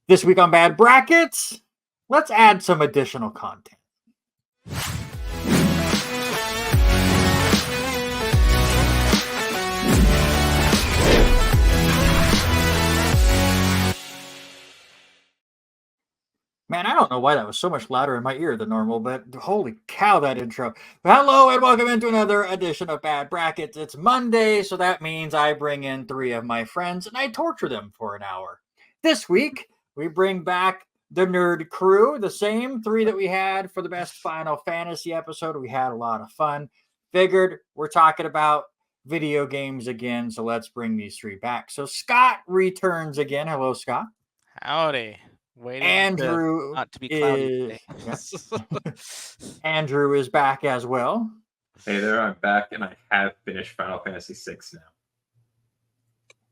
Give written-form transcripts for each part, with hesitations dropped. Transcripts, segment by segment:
This week on Bad Brackets, let's add some additional content. Man, I don't know why that was so much louder in my ear than normal, but holy cow, that intro. Hello and welcome into another edition of Bad Brackets. It's Monday, so that means I bring in 3 of my friends and I torture them for an hour. This week, we bring back the nerd crew, the same 3 that we had for the best Final Fantasy episode. We had a lot of fun. Figured we're talking about video games again, so let's bring these 3 back. So Scott returns again. Hello, Scott. Howdy. Waiting Andrew not to be cloudy is Andrew is back as well. Hey there, I'm back, and I have finished Final Fantasy VI now.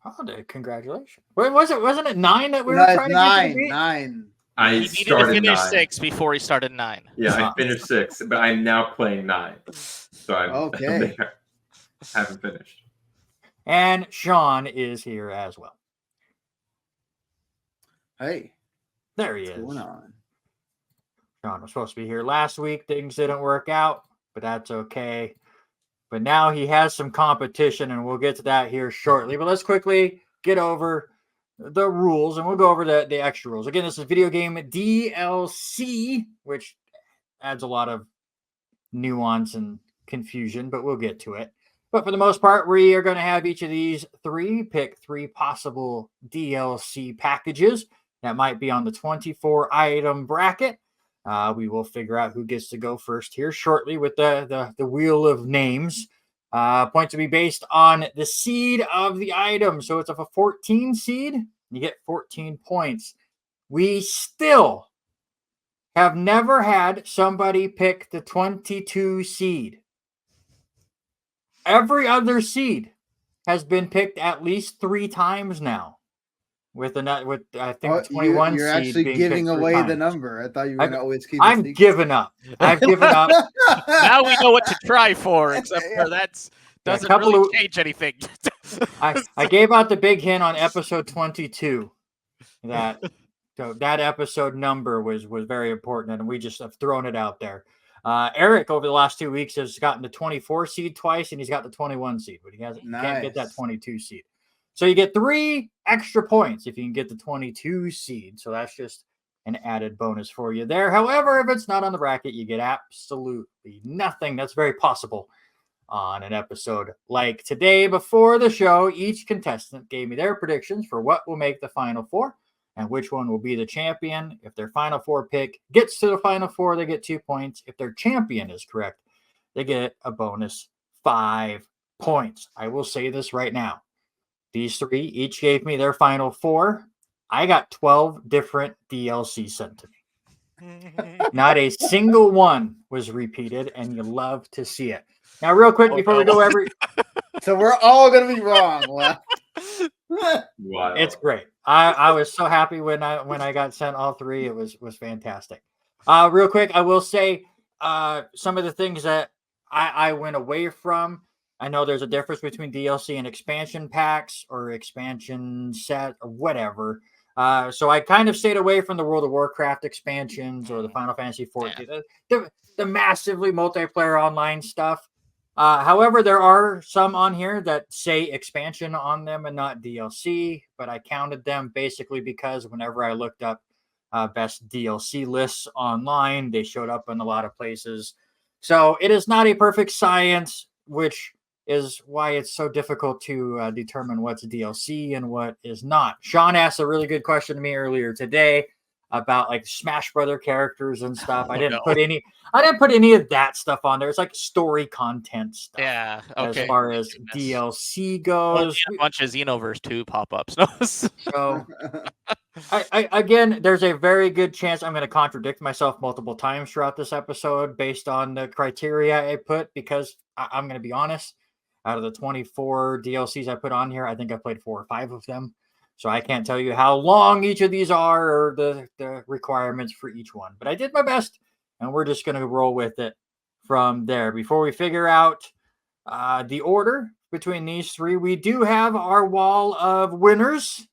Oh, congratulations! Wait, wasn't it 9 that we were trying to get? 9. I He needed to started finish 9. 6 before he started 9. Yeah, I finished 6, but I'm now playing 9. So I'm Okay. haven't finished. And Sean is here as well. Hey, There he what's is. going on? Sean was supposed to be here last week. Things didn't work out, but that's okay. But now he has some competition, and we'll get to that here shortly. But let's quickly get over the rules, and we'll go over the extra rules. Again, this is video game DLC, which adds a lot of nuance and confusion, but we'll get to it. But for the most part, we are going to have each of these 3 pick 3 possible DLC packages that might be on the 24-item bracket. We will figure out who gets to go first here shortly with the wheel of names. Points will be based on the seed of the item. So it's a 14 seed, you get 14 points. We still have never had somebody pick the 22 seed. Every other seed has been picked at least 3 times now. With I think 21 You're seed actually being giving picked 3 away times. the number. I thought you were going to always keep. I'm giving up. I've given up. Now we know what to try for, except for that doesn't really change anything. I gave out the big hint on episode 22 that episode number was very important, and we just have thrown it out there. Eric over the last 2 weeks has gotten the 24 seed twice, and he's got the 21 seed, but he can't get that 22 seed. So you get 3 extra points if you can get the 22 seed. So that's just an added bonus for you there. However, if it's not on the bracket, you get absolutely nothing. That's very possible on an episode like today. Before the show, each contestant gave me their predictions for what will make the Final 4 and which one will be the champion. If their Final 4 pick gets to the Final 4, they get 2 points. If their champion is correct, they get a bonus 5 points. I will say this right now. These 3 each gave me their Final 4. I got 12 different DLC sent to me. Not a single one was repeated, and you love to see it. Now, real quick, before we go So we're all going to be wrong. Wow. It's great. I was so happy when I got sent all 3. It was fantastic. Real quick, I will say some of the things that I went away from. I know there's a difference between DLC and expansion packs or expansion set or whatever. So I kind of stayed away from the World of Warcraft expansions or the Final Fantasy XIV, the massively multiplayer online stuff. However, there are some on here that say expansion on them and not DLC, but I counted them basically because whenever I looked up best DLC lists online, they showed up in a lot of places. So it is not a perfect science, which is why it's so difficult to determine what's DLC and what is not. Sean asked a really good question to me earlier today about like Smash Brother characters and stuff. I didn't put any of that stuff on there. It's like story content stuff. Yeah. Okay. As far as DLC goes, a bunch of Xenoverse 2 pop-ups. So I again, there's a very good chance I'm going to contradict myself multiple times throughout this episode based on the criteria I put, because I'm going to be honest. Out of the 24 DLCs I put on here, I think I played 4 or 5 of them. So I can't tell you how long each of these are or the requirements for each one. But I did my best, and we're just going to roll with it from there. Before we figure out the order between these 3, we do have our wall of winners.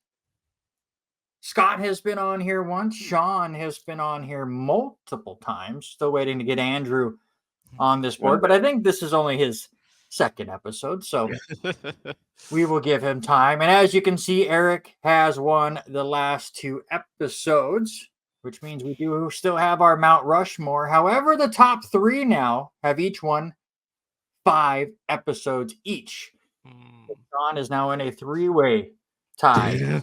Scott has been on here once. Sean has been on here multiple times. Still waiting to get Andrew on this board, but I think this is only his second episode, so we will give him time. And as you can see, Eric has won the last 2 episodes, which means we do still have our Mount Rushmore. However, the top 3 now have each won 5 episodes each. Sean is now in a 3-way tie.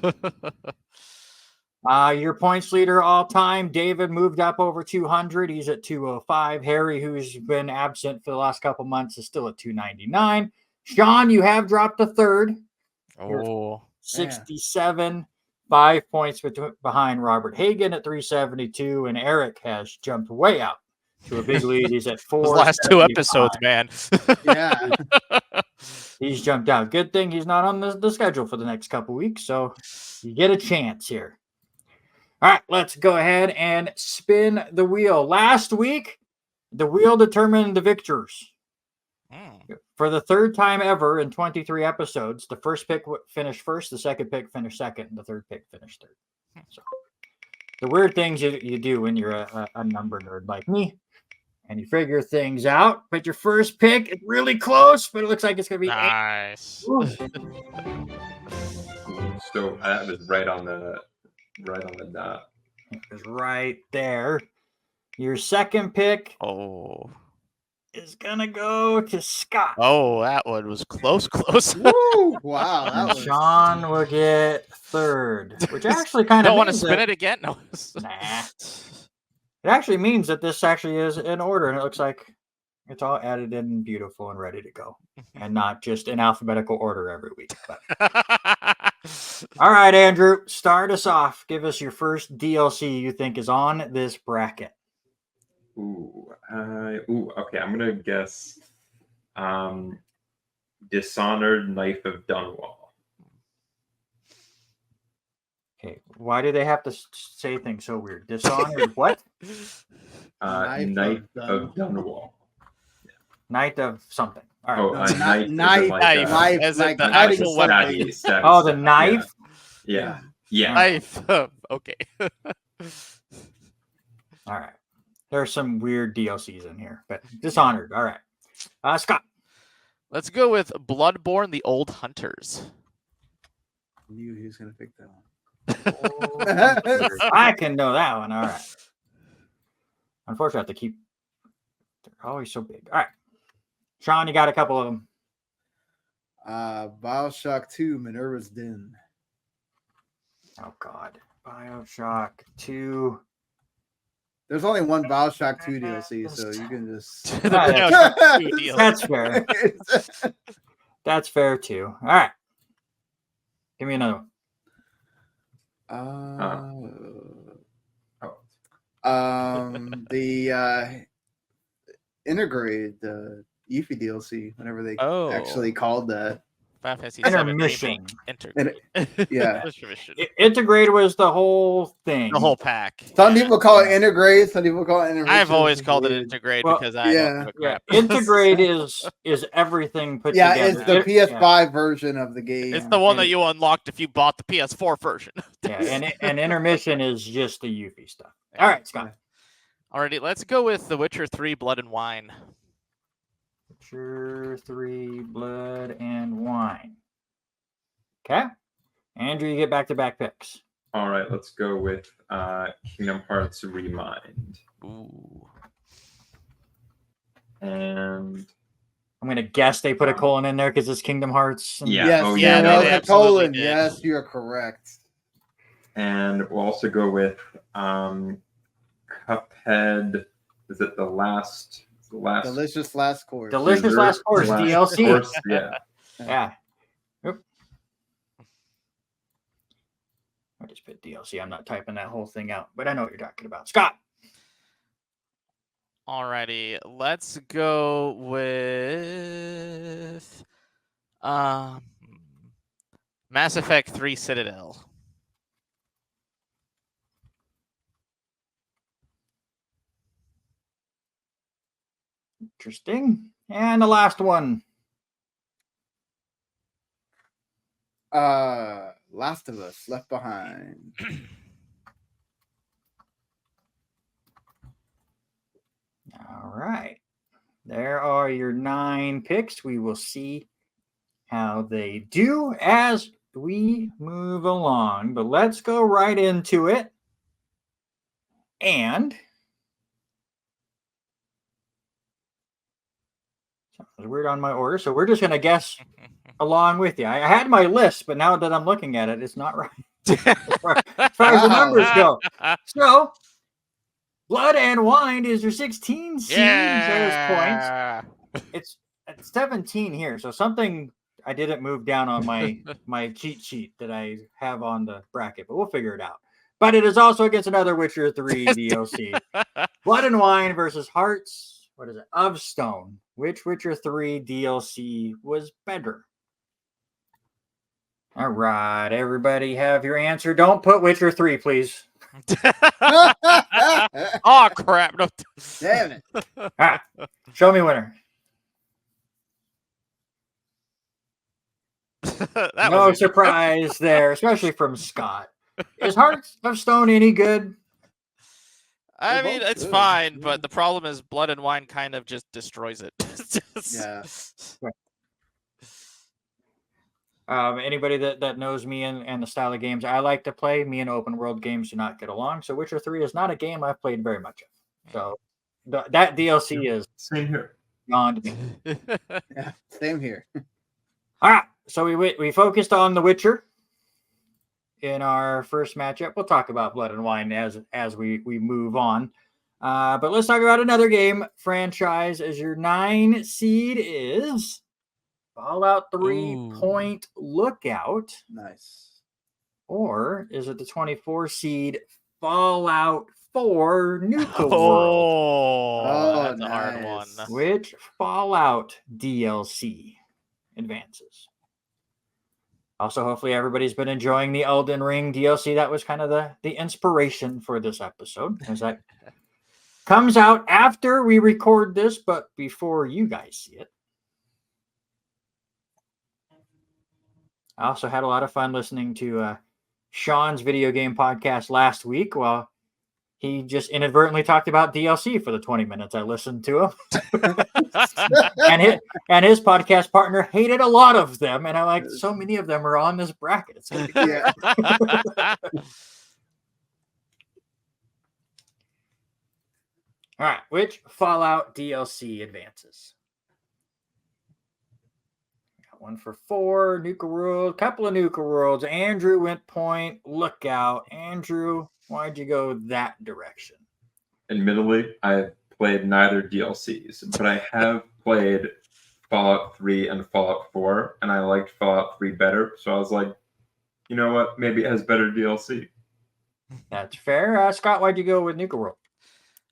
Your points leader all time, David, moved up over 200. He's at 205. Harry, who's been absent for the last couple months, is still at 299. Sean, you have dropped a third. Oh, 67. 5 points behind Robert Hagan at 372. And Eric has jumped way out to a big lead. He's at 4. those last 2 episodes, man. Yeah. He's jumped out. Good thing he's not on the schedule for the next couple weeks, so you get a chance here. All right, let's go ahead and spin the wheel. Last week, the wheel determined the victors. For the 3rd time ever in 23 episodes, the first pick finished first, the second pick finished second, and the third pick finished third. So, the weird things you do when you're a number nerd like me, and you figure things out. But your first pick is really close, but it looks like it's going to be Nice. 8. So that was right on the dot. It was right there. Your second pick is going to go to Scott. Oh, that one was close. Woo! Wow. That And was... Sean will get third, which actually kind of don't want to spin it again. No. Nah. It actually means that this actually is in order, and it looks like it's all added in beautiful and ready to go, and not just in alphabetical order every week. But... All right, Andrew, start us off. Give us your first DLC you think is on this bracket. Okay. I'm gonna guess Dishonored Knife of Dunwall. Okay, why do they have to say things so weird? Dishonored what? Knife of Dunwall. Night of something. All right. Knife. As in like the hiding actual something. weapon. Oh, the knife? Yeah. Knife. Okay. All right. There's some weird DLCs in here, but Dishonored. All right. Scott. Let's go with Bloodborne: The Old Hunters. I knew he was going to pick that one. I can know that one. All right. Unfortunately, I have to keep. They're always so big. All right. Sean, you got a couple of them. BioShock 2, Minerva's Den. Oh, God. BioShock 2. There's only one BioShock 2 DLC, so you can just... That's fair. That's fair, too. All right. Give me another one. The integrated Yuffie DLC, whenever they actually called that. Intermission. Yeah. Integrated was the whole thing. The whole pack. Some people call it integrate. Some people call it intermission. I've always called it integrate because I don't give a crap. Integrate is everything put together. Yeah, it's the PS5 version of the game. It's the one that you unlocked if you bought the PS4 version. and intermission is just the Yuffie stuff. All right, Scott. Alrighty, let's go with The Witcher 3: Blood and Wine. Witcher 3, Blood and Wine. Okay. Andrew, you get back-to-back picks. All right, let's go with Kingdom Hearts Remind. Ooh. And I'm going to guess they put a colon in there because it's Kingdom Hearts. Yeah. Yes, Oh, yeah, yeah, that they was a absolutely colon. did. Yes, you're correct. And we'll also go with Cuphead. Is it the last Delicious Last Course. Delicious Last Course, DLC. Course, yeah. Yeah. Oop. I just put DLC. I'm not typing that whole thing out, but I know what you're talking about. Scott. Alrighty, let's go with Mass Effect 3 Citadel. Interesting. And the last one. Last Last of Us Left Behind. All right. There are your 9 picks. We will see how they do as we move along. But let's go right into it. And it was weird on my order. So we're just going to guess along with you. I had my list, but now that I'm looking at it, it's not right. As far as the numbers go. So Blood and Wine is your 16 seed. There's points. It's 17 here. So something I didn't move down on my cheat sheet that I have on the bracket, but we'll figure it out. But it is also against another Witcher 3 DLC. Blood and Wine versus Hearts. What is it? Of Stone. Which Witcher 3 DLC was better? All right, everybody have your answer. Don't put Witcher 3, please. Oh, crap. No. Damn it. All right, show me winner. No surprise there, especially from Scott. Is Hearts of Stone any good? I mean, it's fine, but the problem is Blood and Wine kind of just destroys it. Yeah. Anybody that knows me and the style of games I like to play, me and open world games do not get along. So Witcher 3 is not a game I've played very much of. So that DLC is Same here. beyond me. Yeah, same here. All right, so we focused on The Witcher in our first matchup. We'll talk about Blood and Wine as we move on. But let's talk about another game franchise. As your 9 seed is Fallout 3 Point Lookout. Nice. Or is it the 24 seed Fallout 4 Nuka World? Oh, that's a hard one. Which Fallout DLC advances? Also, hopefully everybody's been enjoying the Elden Ring DLC. That was kind of the inspiration for this episode, because that comes out after we record this, but before you guys see it. I also had a lot of fun listening to Sean's video game podcast last week while he just inadvertently talked about DLC for the 20 minutes I listened to him. and his podcast partner hated a lot of them. And I'm like, so many of them are on this bracket. It's gonna be Yeah. All right. Which Fallout DLC advances? Got one for 4. Nuka World. Couple of Nuka Worlds. Andrew went Point Lookout. Andrew, why'd you go that direction? Admittedly, I played neither DLCs, but I have played Fallout 3 and Fallout 4, and I liked Fallout 3 better. So I was like, you know what? Maybe it has better DLC. That's fair. Scott, why'd you go with Nuka World?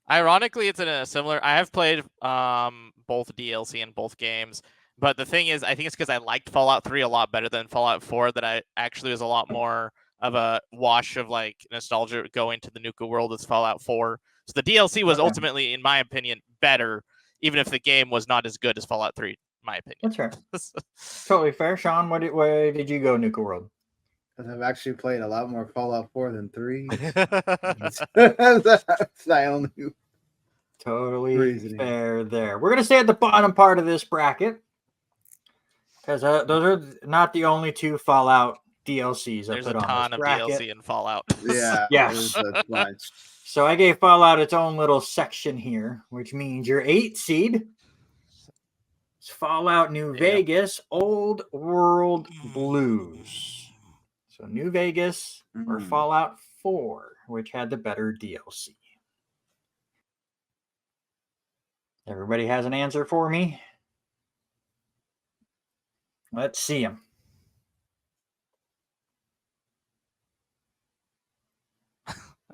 Ironically, it's in a similar. I have played both DLC and both games, but the thing is, I think it's because I liked Fallout 3 a lot better than Fallout 4. That I actually was a lot more of a wash of like nostalgia going to the Nuka World as Fallout 4. So the DLC was ultimately, in my opinion, better, even if the game was not as good as Fallout 3. In my opinion. That's fair. Totally fair. Sean, where did you go, Nuka World? Because I've actually played a lot more Fallout 4 than 3. That's my only. Totally reasoning. fair there. We're going to stay at the bottom part of this bracket because those are not the only 2 Fallout DLCs I There's put a on ton this of bracket. DLC in Fallout. Yeah. Yes. There's a bunch. So I gave Fallout its own little section here, which means your 8 seed is Fallout New Vegas Old World Blues. So New Vegas or Fallout 4, which had the better DLC. Everybody has an answer for me? Let's see them.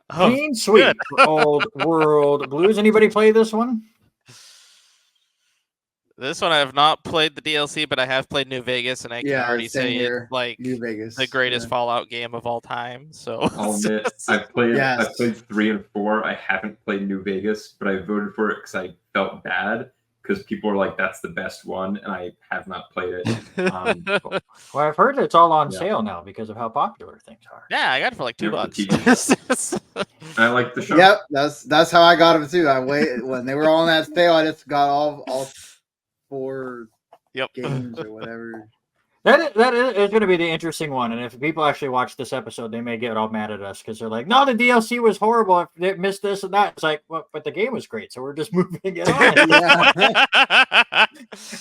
Clean sweep for Old World Blues. Anybody play this one? This one I have not played the DLC, but I have played New Vegas, and I can already say it's like New Vegas, the greatest Fallout game of all time. So I'll admit, I played 3 and 4. I haven't played New Vegas, but I voted for it because I felt bad. because people are like, that's the best one, and I have not played it. Well, I've heard it's all on Yeah. sale now because of how popular things are. Yeah, I got it for like Yeah, $2. I like the show. Yep, that's how I got them too. I wait when they were on that sale. I just got all 4 Yep. games or whatever. That is going to be the interesting one. And if people actually watch this episode, they may get all mad at us because they're like, no, the DLC was horrible. If they missed this and that. It's like, well, but the game was great. So we're just moving it on. Yeah.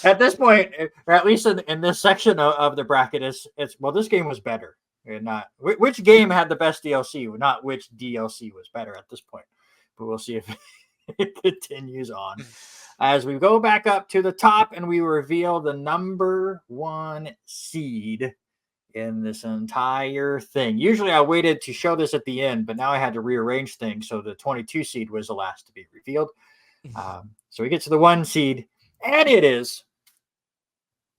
At this point, or at least in this section of the bracket, it's well, this game was better. And not which game had the best DLC, not which DLC was better at this point. But we'll see if it continues on. As we go back up to the top and we reveal the number 1 seed in this entire thing. Usually I waited to show this at the end, but now I had to rearrange things. So the 22 seed was the last to be revealed. So we get to the 1 seed, and it is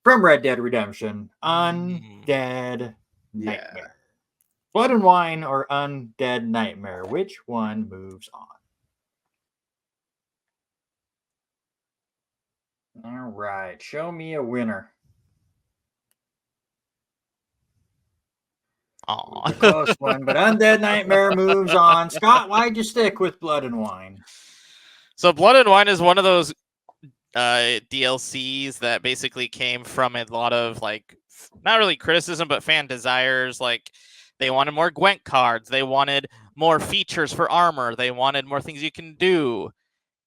from Red Dead Redemption, Undead Nightmare. Blood and Wine or Undead Nightmare. Which one moves on? All right, show me a winner. Aw. A close one, but Undead Nightmare moves on. Scott, why'd you stick with Blood and Wine? So Blood and Wine is one of those DLCs that basically came from a lot of like not really criticism but fan desires. Like they wanted more Gwent cards, they wanted more features for armor, they wanted more things you can do,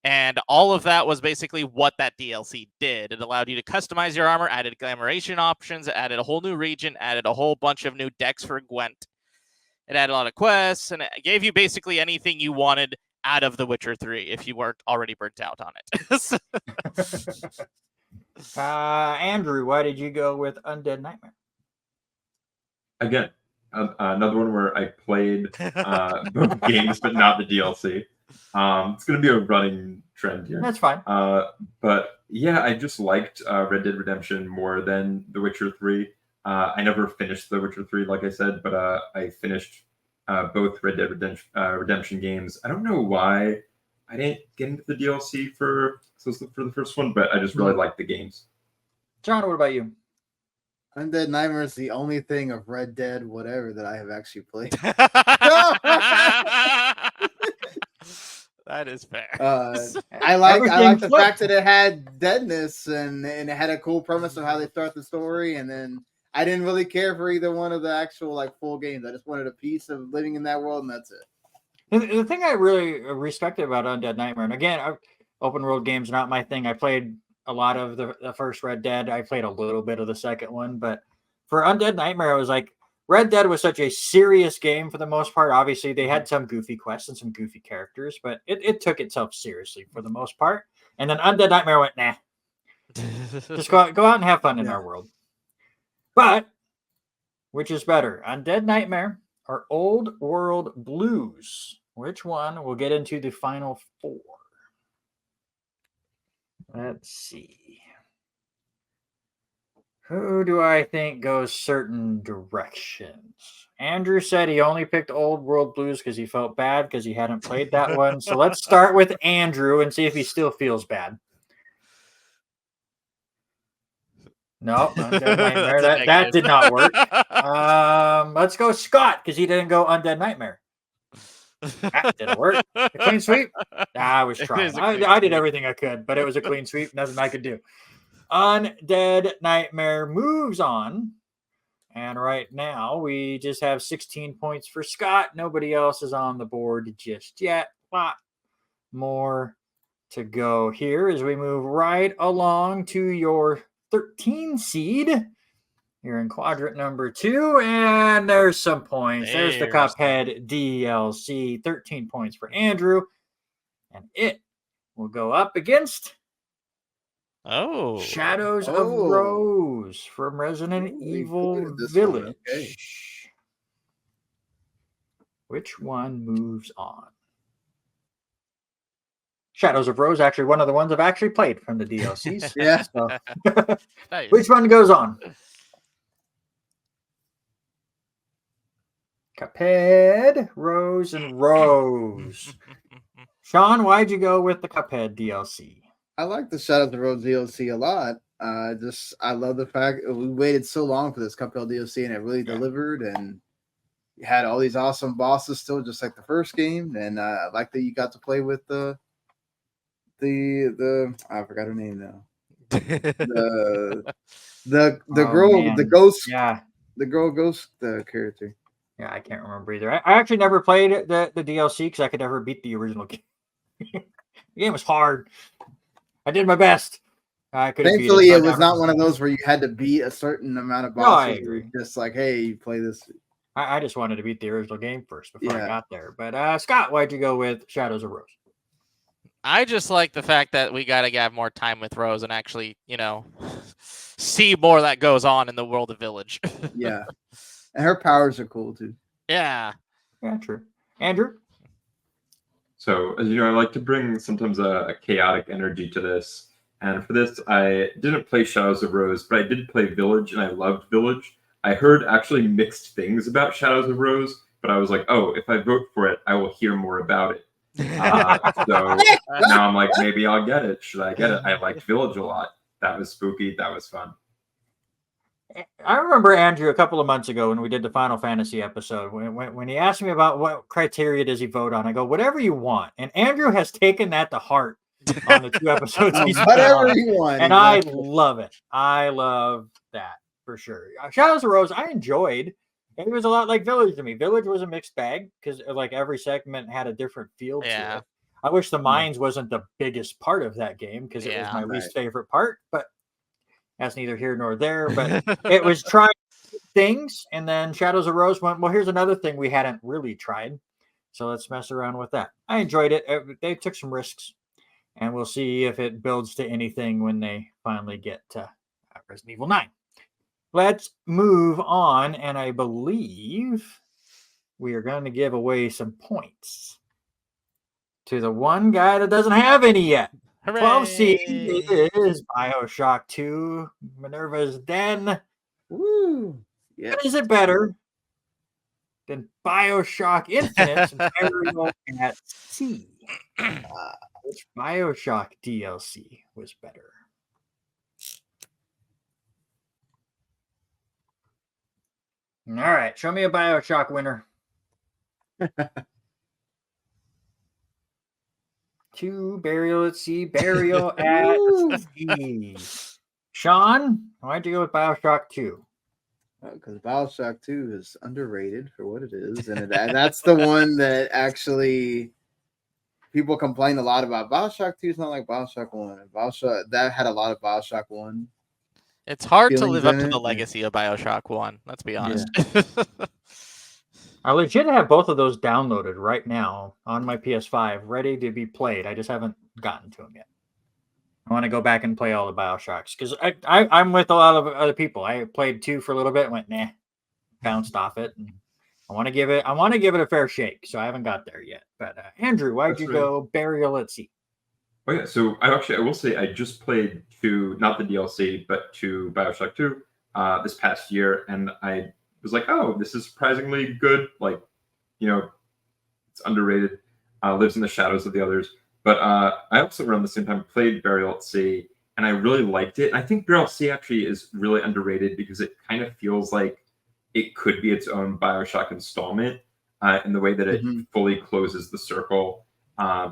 and all of that was basically what that DLC did. It allowed you to customize your armor, added glamoration options, added a whole new region, added a whole bunch of new decks for Gwent. It added a lot of quests, and it gave you basically anything you wanted out of The Witcher 3 if you weren't already burnt out on it. Andrew, why did you go with Undead Nightmare? Again, another one where I played both games, but not the DLC. It's going to be a running trend here. That's fine. But yeah, I just liked Red Dead Redemption more than The Witcher 3. I never finished The Witcher 3, like I said, but I finished both Red Dead Redemption games. I don't know why I didn't get into the DLC for the first one, but I just really liked the games. John, what about you? Undead Nightmare is the only thing of Red Dead whatever that I have actually played. That is fair. I like the Everything fact that it had deadness and it had a cool premise of how they start the story, and then I didn't really care for either one of the actual like full games. I just wanted a piece of living in that world, and that's it. The thing I really respected about Undead Nightmare, and again, open world games not my thing. I played a lot of the first Red Dead. I played a little bit of the second one, but for Undead Nightmare, I was like, Red Dead was such a serious game for the most part. Obviously, they had some goofy quests and some goofy characters, but it took itself seriously for the most part. And then Undead Nightmare went, nah, just go out and have fun in our world. But which is better, Undead Nightmare or Old World Blues? Which one? We'll get into the final 4. Let's see. Who do I think goes certain directions? Andrew said he only picked Old World Blues because he felt bad because he hadn't played that one. So let's start with Andrew and see if he still feels bad. No, Undead Nightmare. that did not work. Let's go Scott because he didn't go Undead Nightmare. That didn't work. A clean sweep? I was trying. I did everything I could, but it was a clean sweep. Nothing I could do. Undead Nightmare moves on. And right now, we just have 16 points for Scott. Nobody else is on the board just yet. A lot more to go here as we move right along to your 13 seed. You're in quadrant number 2, and there's some points. There's the Cuphead DLC. 13 points for Andrew. And it will go up against Shadows of Rose from Resident Evil Village. Okay. Which one moves on? Shadows of Rose, actually one of the ones I've actually played from the DLCs. Yeah. So. Nice. Which one goes on? Cuphead, Rose, and Rose. Sean, why'd you go with the Cuphead DLC? I like the Shadow of the Road DLC a lot. I love the fact we waited so long for this Cuphead DLC and it really delivered, and you had all these awesome bosses still, just like the first game. And I like that you got to play with the I forgot her name now. The Oh, girl, man. the ghost, Yeah. the girl ghost character. Yeah, I can't remember either. I actually never played the DLC because I could never beat the original game. The game was hard. I did my best. I couldn't beat it. Thankfully, so I it was never- not one of those where you had to beat a certain amount of No, I bosses. It was agree. just like, hey, you play this. I just wanted to beat the original game first before I Yeah. got there. But Scott, why'd you go with Shadows of Rose? I just like the fact that we gotta have more time with Rose and actually, see more that goes on in the world of Village. Yeah, and her powers are cool too. Yeah. Yeah, true. Andrew? So, as you know, I like to bring sometimes a chaotic energy to this. And for this, I didn't play Shadows of Rose, but I did play Village, and I loved Village. I heard actually mixed things about Shadows of Rose, but I was like, oh, if I vote for it, I will hear more about it. So now I'm like, maybe I'll get it. Should I get it? I liked Village a lot. That was spooky. That was fun. I remember Andrew a couple of months ago when we did the Final Fantasy episode, when he asked me about what criteria does he vote on, I go, whatever you want. And Andrew has taken that to heart on the 2 episodes he's been Whatever on. you want, And exactly. I love it. I love that for sure. Shadows of Rose, I enjoyed. It was a lot like Village to me. Village was a mixed bag because like every segment had a different feel to Yeah. it. I wish the mines wasn't the biggest part of that game because it was Yeah. my least Right. favorite part, but that's neither here nor there. But it was trying things, and then Shadows of Rose went, well, here's another thing we hadn't really tried. So let's mess around with that. I enjoyed it. They took some risks, and we'll see if it builds to anything when they finally get to Resident Evil 9. Let's move on, and I believe we are going to give away some points to the one guy that doesn't have any yet. 12 seed is BioShock 2, Minerva's Den. Woo! Yeah. Is it better than BioShock Infinite's Burial at Sea? Which BioShock DLC was better? All right, show me a BioShock winner. 2, Burial at Sea, Burial at Sea. Sean, why'd you go with BioShock 2? Because BioShock 2 is underrated for what it is, and that's the one that actually people complain a lot about. BioShock 2 is not like BioShock 1. BioShock that had a lot of BioShock 1. It's hard to Feelings live up in to it, the yeah. legacy of BioShock 1, let's be honest. I legit have both of those downloaded right now on my PS5, ready to be played. I just haven't gotten to them yet. I want to go back and play all the BioShocks because I'm with a lot of other people. I played 2 for a little bit, and went nah, bounced off it. And I want to give it a fair shake, so I haven't got there yet. But Andrew, why'd That's you right. go Burial at Sea? Oh yeah, so I will say I just played 2, not the DLC, but 2 BioShock 2 this past year, and I was like, oh, this is surprisingly good. Like, it's underrated. Lives in the shadows of the others. But I also around the same time played Burial at Sea, and I really liked it. And I think Burial at Sea actually is really underrated because it kind of feels like it could be its own BioShock installment in the way that it fully closes the circle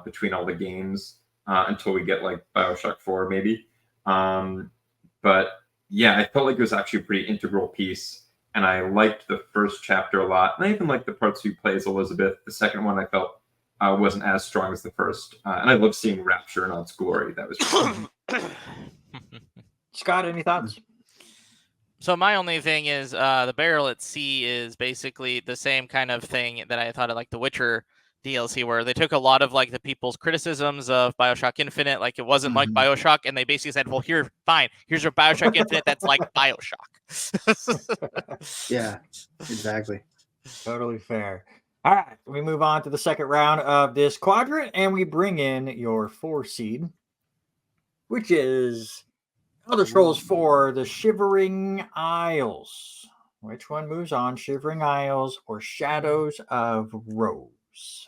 between all the games. Until we get like BioShock 4, maybe. But yeah, I felt like it was actually a pretty integral piece. And I liked the first chapter a lot. And I even liked the parts you play as Elizabeth. The second one I felt wasn't as strong as the first. And I love seeing Rapture in all its glory. That was really Scott, any thoughts? So my only thing is the Burial at Sea is basically the same kind of thing that I thought of like the Witcher DLC, where they took a lot of like the people's criticisms of BioShock Infinite, like it wasn't like BioShock, and they basically said, well, here's your BioShock Infinite that's like BioShock. Yeah, exactly. Totally fair. All right, we move on to the second round of this quadrant, and we bring in your 4 seed, which is Elder Scrolls 4, The Shivering Isles. Which one moves on, Shivering Isles or Shadows of Rose?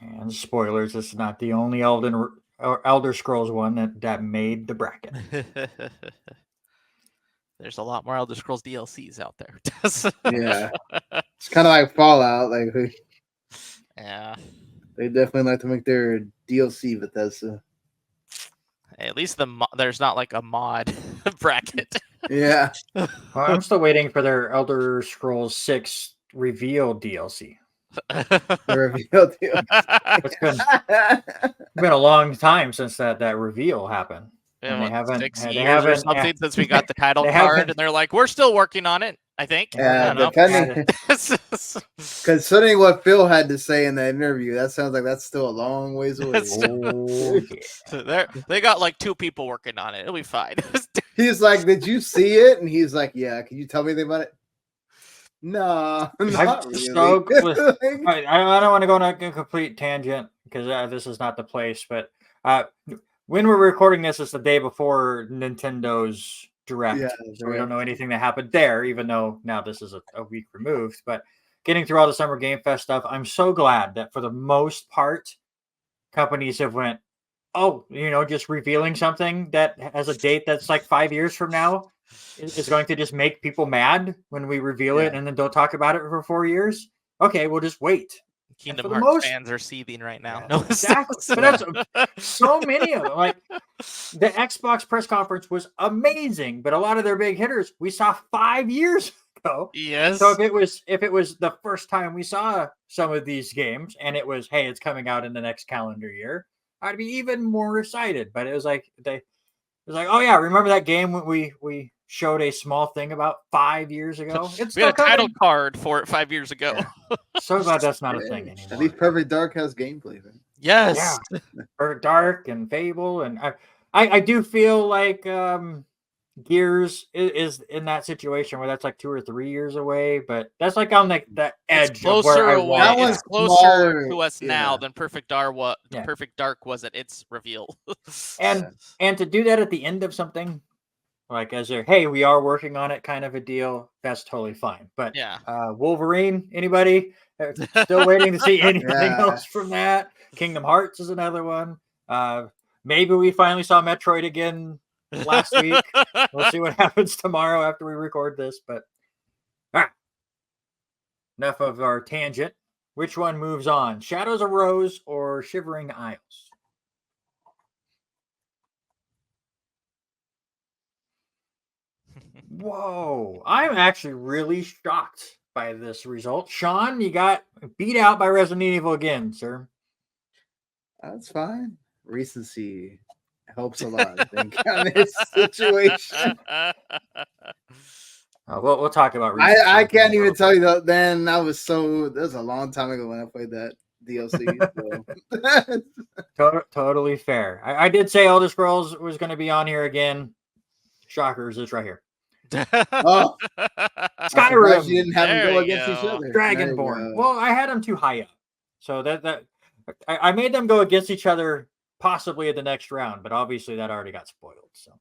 And spoilers, this is not the only Elder Scrolls one that made the bracket. There's a lot more Elder Scrolls DLCs out there. Yeah, it's kind of like Fallout. Like Yeah. they definitely like to make their DLC Bethesda. At least there's not like a mod bracket. Yeah, Well, I'm still waiting for their Elder Scrolls 6 reveal DLC. the reveal DLC. It's been a long time since that reveal happened. Yeah, And they what, haven't 6 they years or haven't- something since we got the title they card, haven't- and they're like, we're still working on it. I think. Yeah, I don't know. depending. Considering what Phil had to say in that interview, that sounds like that's still a long ways away. Oh, yeah. They got like 2 people working on it. It'll be fine. He's like, "Did you see it?" And he's like, "Yeah." Can you tell me anything about it? No, not I'm really. stoked with- I don't want to go on a complete tangent because this is not the place. But when we're recording this, it's the day before Nintendo's Direct, Yeah, so we don't know anything that happened there. Even though now this is a week removed, but getting through all the Summer Game Fest stuff, I'm so glad that for the most part, companies have went, oh, just revealing something that has a date that's like 5 years from now is going to just make people mad when we reveal it and then don't talk about it for 4 years. Okay, we'll just wait. Kingdom for the Hearts most- fans are seething right now. Yeah, No, exactly. But that's so many of them. Like the Xbox press conference was amazing, but a lot of their big hitters we saw 5 years ago. Yes. So if it was the first time we saw some of these games and it was, hey, it's coming out in the next calendar year, I'd be even more excited. But it was like oh yeah, remember that game when we showed a small thing about 5 years ago? It's we had a still title coming. card for it 5 years ago. Yeah. So glad that's not a thing At anymore. least Perfect Dark has gameplay. Right? Yes. Perfect Dark and Fable, and I do feel like Gears is in that situation where that's like 2 or 3 years away, but that's like on the edge It's closer of where I away. want. That It's one's closer smaller, to us now yeah. than Perfect Dark was. Yeah. Perfect Dark was at its reveal. And to do that at the end of something, like as a hey, we are working on it kind of a deal, that's totally fine. But Yeah. Wolverine, anybody? Still waiting to see anything Yeah. else from that. Kingdom Hearts is another one. Maybe we finally saw Metroid again last week. We'll see what happens tomorrow after we record this. But all right, enough of our tangent. Which one moves on? Shadows of Rose or Shivering Isles? Whoa, I'm actually really shocked by this result. Sean, you got beat out by Resident Evil again, sir. That's fine. Recency helps a lot, I think, on this situation. We'll talk about. I recency can't in a even little tell you that. Then that was a long time ago when I played that DLC. So. Totally fair. I did say Elder Scrolls was going to be on here again. Shockers, it's right here. Oh, Skyrim. you didn't have them There go you against each go. other. There you Dragonborn. go. Well, I had them too high up, so that I made them go against each other possibly at the next round, but obviously that already got spoiled. So,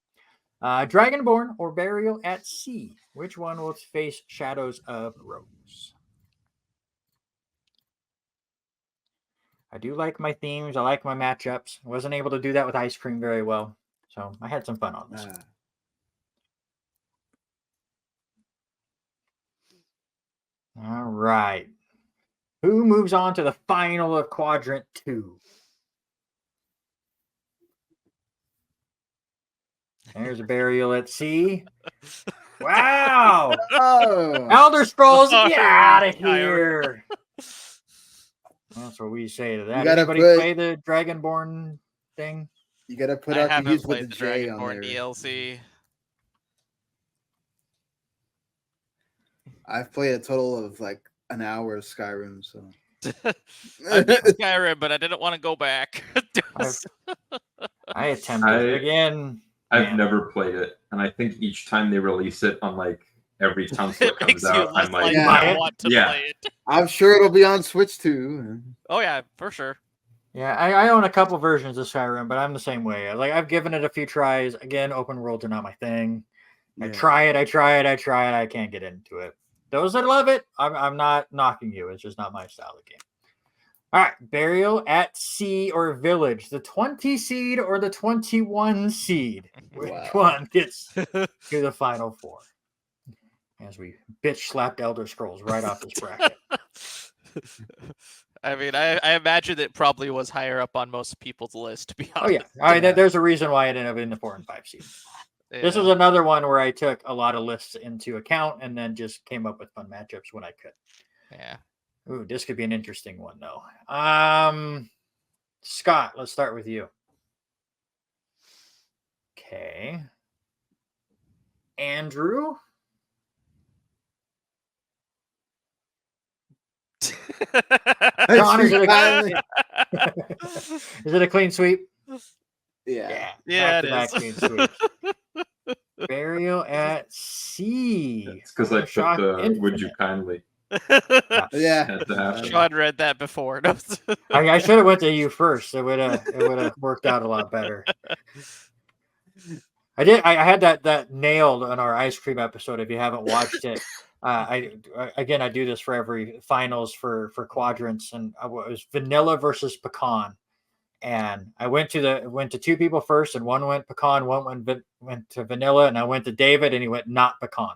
Dragonborn or Burial at Sea? Which one will face Shadows of Rose? I do like my themes. I like my matchups. I wasn't able to do that with Ice Cream very well, so I had some fun on this. All right. Who moves on to the final of Quadrant 2? There's a Burial at Sea. Wow. Oh, Elder Scrolls, Oh, get you're out of tired. here. That's what we say to that. gotta Anybody put- play the Dragonborn thing? you gotta put I out the haven't use with played the the J on Dragonborn there. DLC. I've played a total of like an hour of Skyrim, so I beat Skyrim, but I didn't want to go back. I attempted again. I've Man. never played it, and I think each time they release it on like every console It that makes comes you out, less I'm like, likely Yeah. to want to Yeah. play it. I'm sure it'll be on Switch too. Oh yeah, for sure. Yeah, I own a couple versions of Skyrim, but I'm the same way. Like I've given it a few tries. Again, open worlds are not my thing. I Yeah. try it. I can't get into it. Those that love it, I'm not knocking you. It's just not my style of game. All right, Burial at Sea or Village, the 20 seed or the 21 seed? Which Wow. one gets to the final four? As we bitch slapped Elder Scrolls right off this bracket. I mean, I imagine it probably was higher up on most people's list, to be Oh yeah, honest. I mean, there's a reason why it ended up in the 4 and 5 seed. This was Yeah. another one where I took a lot of lists into account and then just came up with fun matchups when I could. Yeah. Ooh, this could be an interesting one though. Scott, let's start with you. Okay. Andrew. John, is it a clean sweep? Yeah. Yeah, it back-to-back is. clean sweep. Burial at Sea. It's because I put Shock the "Would you Infinite. kindly" Yeah. had to happen. Sean read that before. No. I should have went to you first. It would have worked out a lot better. I did. I had that nailed on our ice cream episode. If you haven't watched it, I do this for every finals for quadrants, and it was vanilla versus pecan. And I went to two people first, and one went pecan, one went to vanilla, and I went to David, and he went not pecan.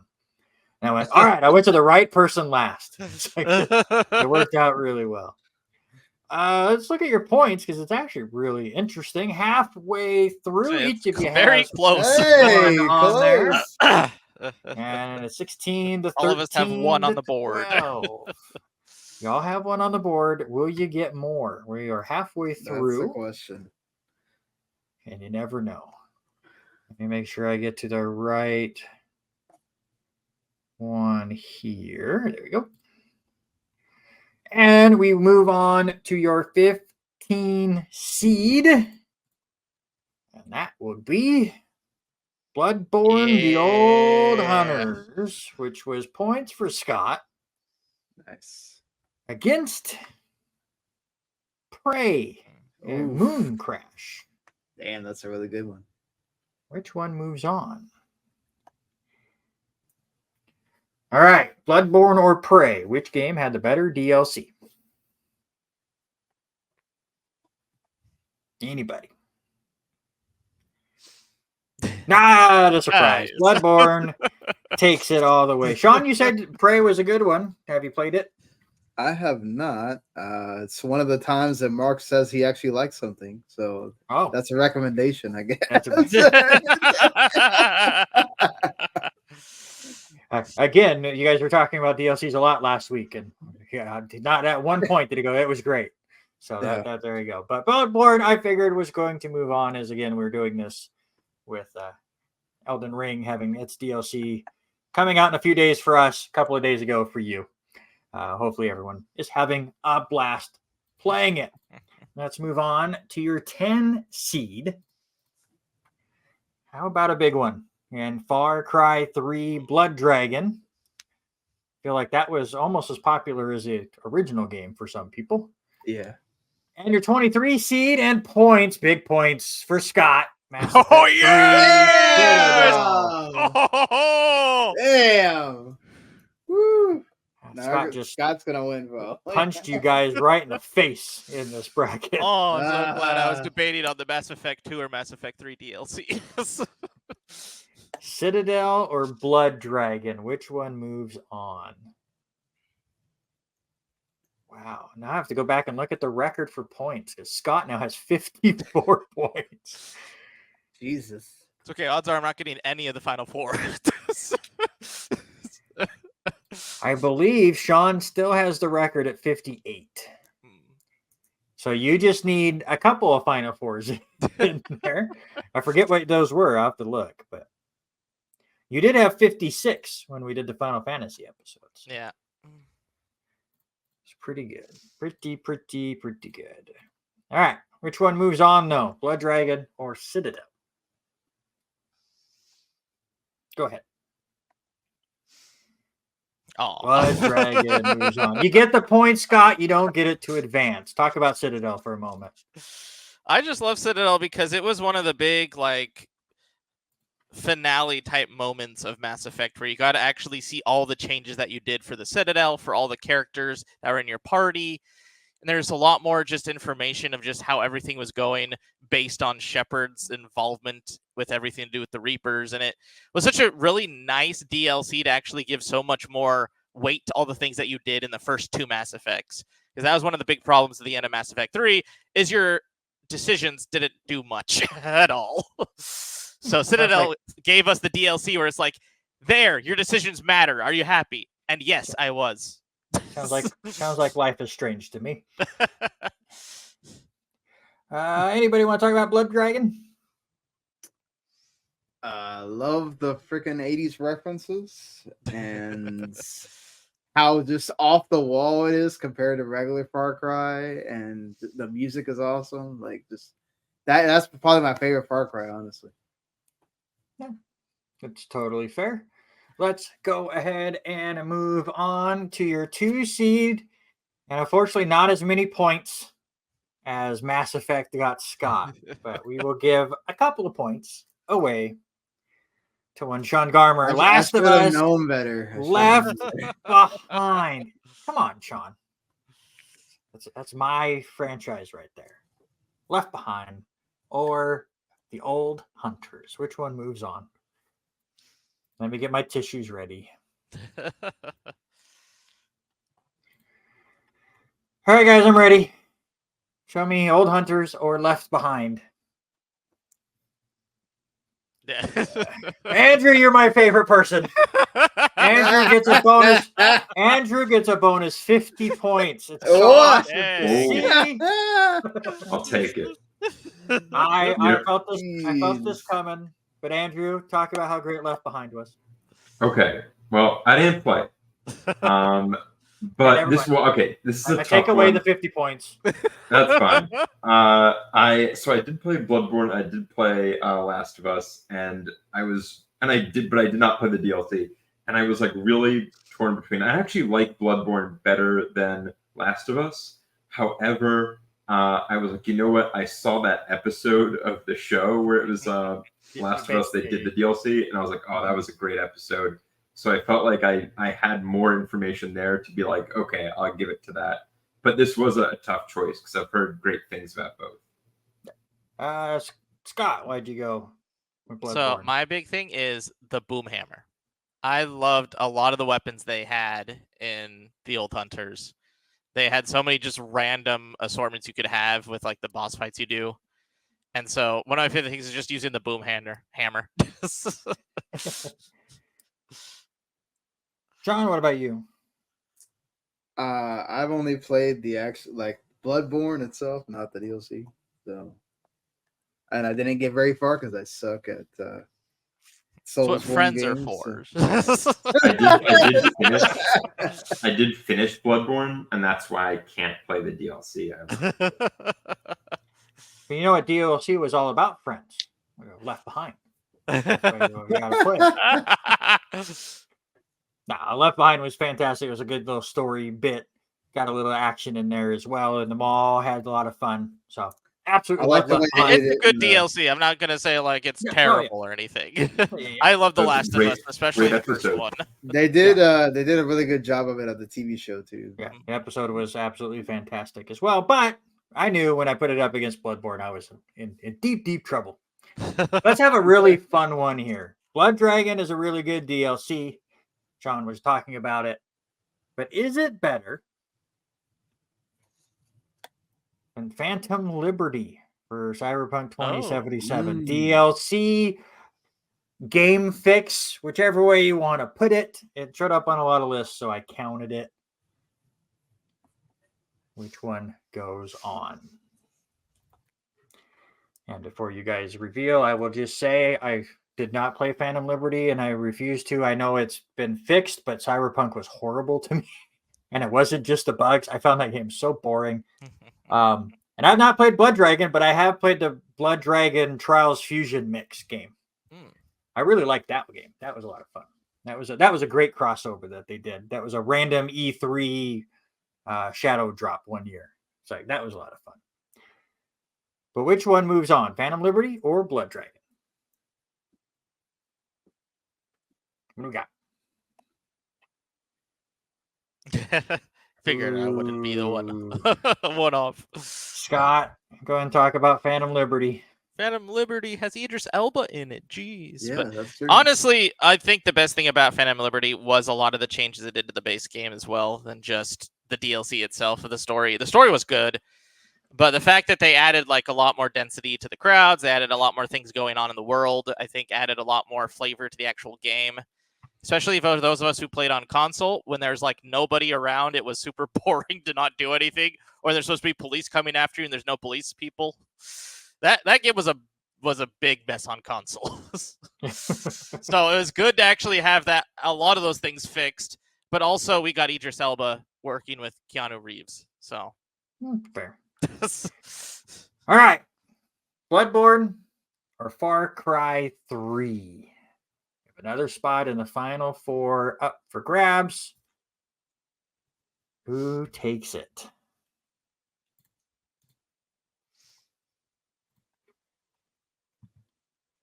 And I went, all right. I went to the right person last. It worked out really well. Let's look at your points because it's actually really interesting. Halfway through, It's each of you very has close. Hey, one on there, close. and it's 16 to 13. All of us have one on to the board. 12. Y'all have one on the board. Will you get more? We are halfway That's the through, question. and you never know. Let me make sure I get to the right one here. There we go. And we move on to your 15 seed. And that would be Bloodborne, the Old Hunters, which was points for Scott. Nice. Against Prey and Oof. Moon Crash. Damn, that's a really good one. Which one moves on? All right, Bloodborne or Prey? Which game had the better DLC? Anybody? Not a surprise. Nice. Bloodborne takes it all the way. Sean, you said Prey was a good one. Have you played it? I have not. It's one of the times that Mark says he actually likes something, so Oh, that's a recommendation, I guess. That's again, you guys were talking about DLCs a lot last week, and yeah, not at one point did it go, it was great. So that there you go. But Bloodborne, I figured was going to move on, as again we're doing this with Elden Ring having its DLC coming out in a few days for us, a couple of days ago for you. Hopefully everyone is having a blast playing it. Let's move on to your 10 seed. How about a big one? And Far Cry 3 Blood Dragon. Feel like that was almost as popular as the original game for some people. Yeah. And your 23 seed and points, big points for Scott. Mass Oh, Effect 3. yes! Citadel. Oh! Damn. Woo. Scott's gonna win, bro. punched you guys right in the face in this bracket. Oh, I'm so glad I was debating on the Mass Effect 2 or Mass Effect 3 DLC. Citadel or Blood Dragon? Which one moves on? Wow. Now I have to go back and look at the record for points because Scott now has 54 points. Jesus. It's okay. Odds are I'm not getting any of the final four. I believe Sean still has the record at 58. So you just need a couple of Final Fours in there. I forget what those were. I'll have to look. But you did have 56 when we did the Final Fantasy episodes. Yeah. It's pretty good. Pretty good. All right. Which one moves on, though? Blood Dragon or Citadel? Go ahead. Oh. Blood Dragon moves on. You get the point, Scott. You don't get it to advance. Talk about Citadel for a moment. I just love Citadel because it was one of the big, like, finale type moments of Mass Effect where you got to actually see all the changes that you did for the Citadel, for all the characters that were in your party. and there's a lot more just information of just how everything was going based on Shepard's involvement with everything to do with the Reapers, and it was such a really nice DLC to actually give so much more weight to all the things that you did in the first 2 Mass Effects, because that was one of the big problems at the end of Mass Effect 3 is your decisions didn't do much at all. So Citadel gave us the DLC where it's like, there, your decisions matter. Are you happy? And yes, I was. Sounds like Life is Strange to me. Anybody want to talk about Blood Dragon? Love the freaking 80s references and how just off the wall it is compared to regular Far Cry, and the music is awesome. Like, just that's probably my favorite Far Cry, honestly. Yeah, it's totally fair. Let's go ahead and move on to your 2 seed, and unfortunately not as many points as Mass Effect got Scott, but we will give a couple of points away to one Sean Garmer. Last of Us known better. Left Behind. Come on, Sean. That's my franchise right there. Left Behind or The Old Hunters. Which one moves on? Let me get my tissues ready. All right, guys, I'm ready. Show me Old Hunters or Left Behind. Andrew, you're my favorite person. Andrew gets a bonus. Andrew gets a bonus 50 points. It's so awesome to see. I'll take it. I felt this coming. But Andrew, talk about how great Left Behind was. Okay. Well, I didn't play. But this is a tough take away one. the 50 points. That's fine. I did play Bloodborne. I did play Last of Us, and I did not play the DLC. And I was like really torn between. I actually like Bloodborne better than Last of Us. However, I was like, you know what? I saw that episode of the show where it was Last of Us. They did the DLC, and I was like, oh, that was a great episode. So I felt like I had more information there to be like, okay, I'll give it to that. But this was a tough choice because I've heard great things about both. Scott, why'd you go with Bloodborne? So my big thing is the boom hammer. I loved a lot of the weapons they had in the Old Hunters. They had so many just random assortments you could have with like the boss fights you do. And so one of my favorite things is just using the boom hammer. John, what about you? I've only played the actual Bloodborne itself, not the DLC. So, and I didn't get very far because I suck at That's what friends are for. I did finish Bloodborne, and that's why I can't play the DLC. But you know what DLC was all about, friends? Left Behind. That's why you gotta play. Nah, Left Behind was fantastic. It was a good little story bit. Got a little action in there as well, and the mall had a lot of fun. So absolutely, it's a good DLC. I'm not gonna say like it's terrible or anything. I love The Last of Us, especially the first one. They did a really good job of it on the TV show too. Yeah, the episode was absolutely fantastic as well. But I knew when I put it up against Bloodborne, I was in deep trouble. Let's have a really fun one here. Blood Dragon is a really good DLC. John was talking about it, but is it better than Phantom Liberty for Cyberpunk 2077? DLC, game fix, whichever way you want to put it. It showed up on a lot of lists, so I counted it. Which one goes on? And before you guys reveal, I will just say I did not play Phantom Liberty, and I refuse to. I know it's been fixed, but Cyberpunk was horrible to me, and it wasn't just the bugs. I found that game so boring. And I've not played Blood Dragon, but I have played the Blood Dragon Trials Fusion Mix game. I really liked that game. That was a lot of fun. That was a great crossover that they did. That was a random E3 shadow drop one year. So that was a lot of fun. But which one moves on, Phantom Liberty or Blood Dragon? What do we got? Figured I wouldn't be the one Ooh. one off. Scott, go ahead and talk about Phantom Liberty. Phantom Liberty has Idris Elba in it. Jeez. Yeah, But that's true. honestly, I think the best thing about Phantom Liberty was a lot of the changes it did to the base game as well than just the DLC itself of the story. The story was good, but the fact that they added like a lot more density to the crowds, they added a lot more things going on in the world, I think added a lot more flavor to the actual game. Especially for those of us who played on console, when there's like nobody around, it was super boring to not do anything, or there's supposed to be police coming after you and there's no police people. That game was a big mess on console. So it was good to actually have a lot of those things fixed, but also we got Idris Elba working with Keanu Reeves. So Fair. All right. Bloodborne or Far Cry 3. Another spot in the final four up for grabs. Who takes it?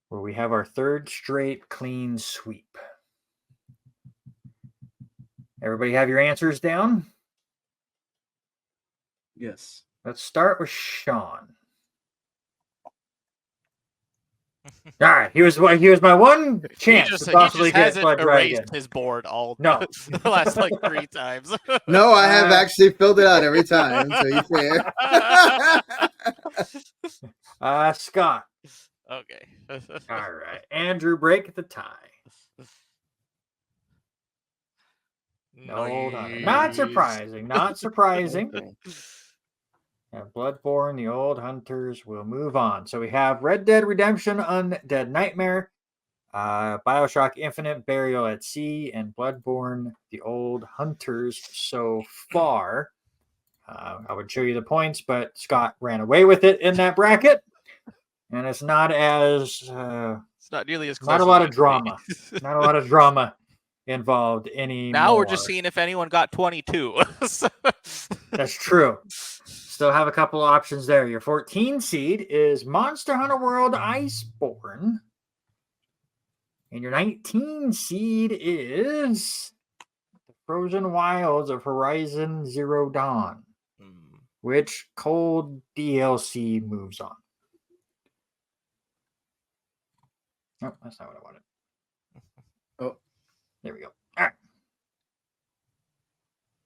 Where we have our third straight clean sweep. Everybody have your answers down? Yes. Let's start with Sean. All right, he was my one chance to possibly get Blood Dragon. Erased his board all No. the last like 3 times. No, I have actually filled it out every time, so you're fair. Scott. Okay. All right. Andrew, break the tie. No, not surprising. Not surprising. And Bloodborne, the old hunters will move on. So we have Red Dead Redemption, Undead Nightmare, BioShock Infinite, Burial at Sea, and Bloodborne, the old hunters so far. I would show you the points, but Scott ran away with it in that bracket. And it's not as... it's not nearly as close. Not a lot of drama. Not a lot of drama involved anymore. Now we're just seeing if anyone got 22. That's true. Still have a couple options there. Your 14 seed is Monster Hunter World Iceborne. And your 19 seed is the Frozen Wilds of Horizon Zero Dawn, which cold DLC moves on. Oh, that's not what I wanted. Oh, there we go. All right.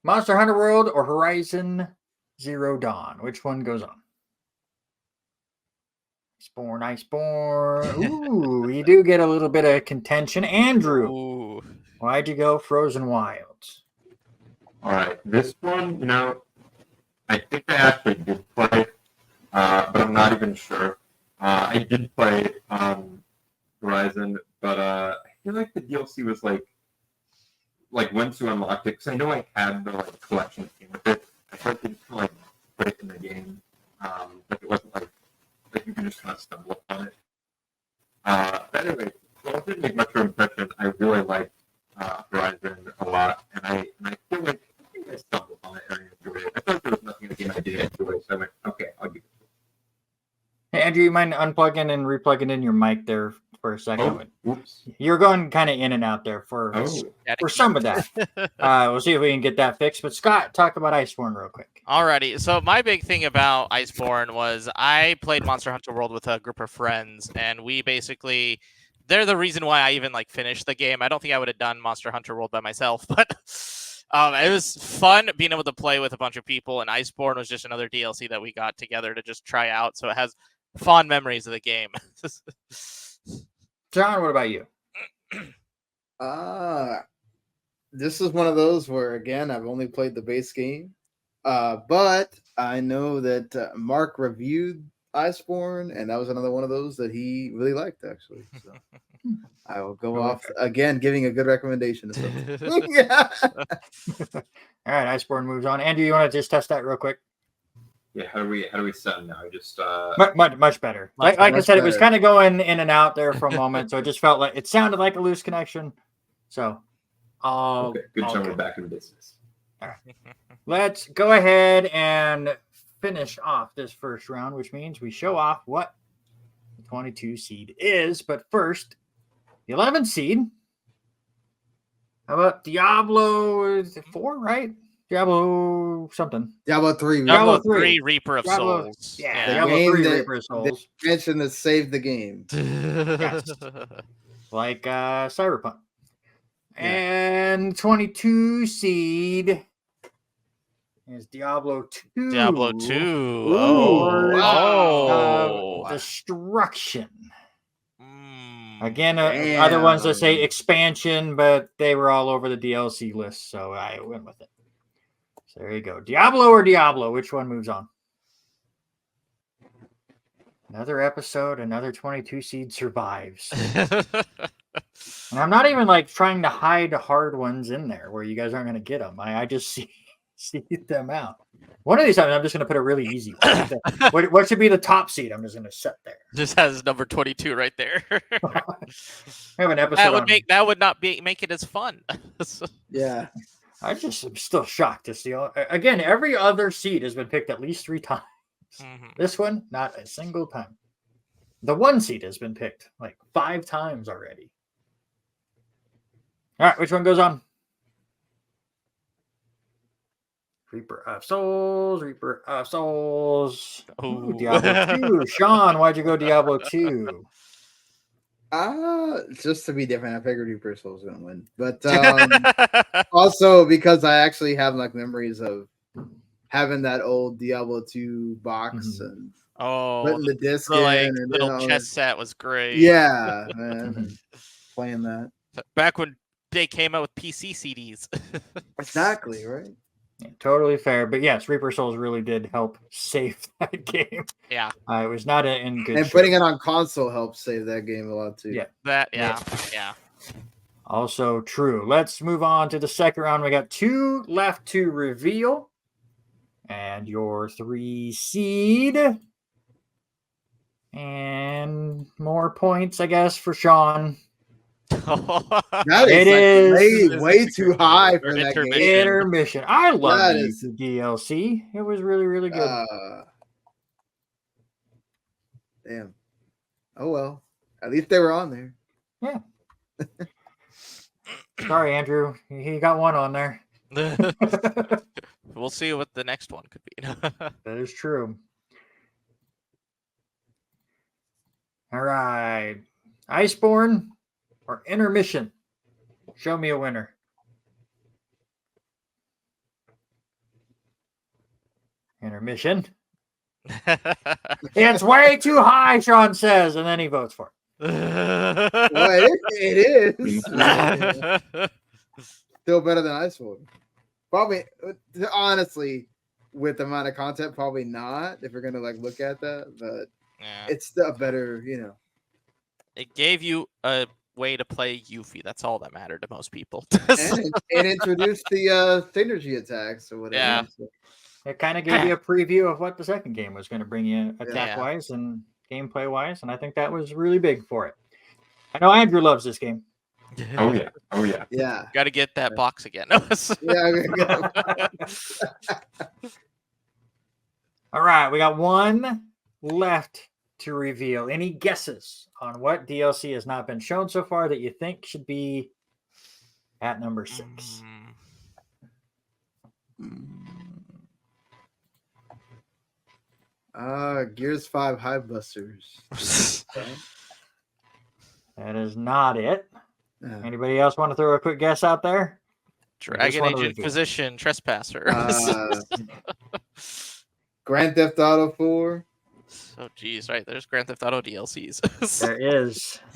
Monster Hunter World or Horizon Zero Dawn. Which one goes on? Iceborne. Ooh, you do get a little bit of contention. Andrew, Ooh. Why'd you go Frozen Wilds? All right, this one, I think I actually did play, but I'm not even sure. I did play Horizon, but I feel like the DLC was like once you unlocked it, because I know I had the collection that came with it. I felt like they just put it in the game, but it wasn't like you can just kind of stumble upon it. But anyway, so it didn't make much of an impression. I really liked Horizon a lot, and I feel like I stumbled on it and I enjoyed it. I thought there was nothing in the game I didn't enjoy, so I went, okay, I'll give it. Hey, Andrew, you mind unplugging and replugging in your mic there for a second? Oh, oops. You're going kind of in and out there for some of that. We'll see if we can get that fixed. But Scott, talk about Iceborne real quick. Alrighty, so my big thing about Iceborne was I played Monster Hunter World with a group of friends, and we basically, they're the reason why I even finished the game. I don't think I would have done Monster Hunter World by myself, but it was fun being able to play with a bunch of people, and Iceborne was just another DLC that we got together to just try out, so it has fond memories of the game. John, what about you? This is one of those where, again, I've only played the base game. But I know that Mark reviewed Iceborne, and that was another one of those that he really liked, actually. So I will go off again, giving a good recommendation. Yeah. All right, Iceborne moves on. Andrew, you want to just test that real quick? Yeah, how do we sound now? Just much better. Like I said, it was kind of going in and out there for a moment, so it just felt like it sounded like a loose connection. So, okay, good job. We're back in business. All right. Let's go ahead and finish off this first round, which means we show off what the 22 seed is. But first, the 11 seed. How about Diablo 4, right? Diablo something. Diablo 3. Diablo Diablo 3. 3 Reaper of Diablo- Souls. Yeah, The Diablo game 3 that- Reaper of Souls. Mentioned that saved the game. Yes. Like Cyberpunk. Yeah. And 22 seed is Diablo 2. Diablo 2. Lord Oh. of Destruction. Mm. Again, other ones that say Damn. expansion, but they were all over the DLC list, so I went with it. So there you go. Diablo or Diablo? Which one moves on? Another episode, another 22 seed survives. And I'm not even like trying to hide hard ones in there where you guys aren't going to get them. I just see them out. One of these times, I'm just going to put a really easy one. What should be the top seed? I'm just going to set there. Just has number 22 right there. I have an episode. That would not make it as fun. Yeah. I just am still shocked to see. Again, every other seed has been picked at least 3 times. Mhm. This one, not a single time. The 1 seed has been picked like 5 times already. All right, which one goes on? Reaper of Souls, Reaper of Souls. Ooh, Ooh. Diablo 2. Sean, why'd you go Diablo 2? Just to be different, I figured Reaper of Souls was gonna win. But also because I actually have like memories of having that old Diablo 2 box and putting the disc in like and little all chess that. set was great. Yeah, man. and playing that. Back when they came out with PC CDs. Exactly, right? Yeah, totally fair. But yes, Reaper Souls really did help save that game. Yeah. It was not in good And shape. putting it on console helps save that game a lot too. Yeah. Yeah. Also true. Let's move on to the second round. We got 2 left to reveal. And your 3 seed. And more points, I guess, for Sean. That It is is way too high for that Intermission. game. Intermission. I love That the is- DLC. It was really, really good. Damn. Oh well. At least they were on there. Sorry, Andrew. He got 1 on there. We'll see what the next one could be. That is true. All right. Iceborne or Intermission? Show me a winner. Intermission. It's way too high, Sean says, and then he votes for it. Well, it is. Still better than Iceborne. Probably, honestly, with the amount of content, probably not. If we're gonna like look at that, but Yeah. it's still better, It gave you a way to play Yuffie. That's all that mattered to most people. and introduced the synergy attacks or whatever. Yeah. So, It kind of gave you a preview of what the second game was going to bring you attack Yeah. wise and gameplay wise, and I think that was really big for it. I know Andrew loves this game. Oh yeah. Oh yeah. yeah. Got to get that box again. Yeah. All right, we got 1 left to reveal. Any guesses on what DLC has not been shown so far that you think should be at number 6? Gears 5 Hive Busters. That is not it. Yeah. Anybody else want to throw a quick guess out there? Dragon one Age to reveal. Inquisition Trespasser. Grand Theft Auto 4. Oh, geez, right. There's Grand Theft Auto DLCs.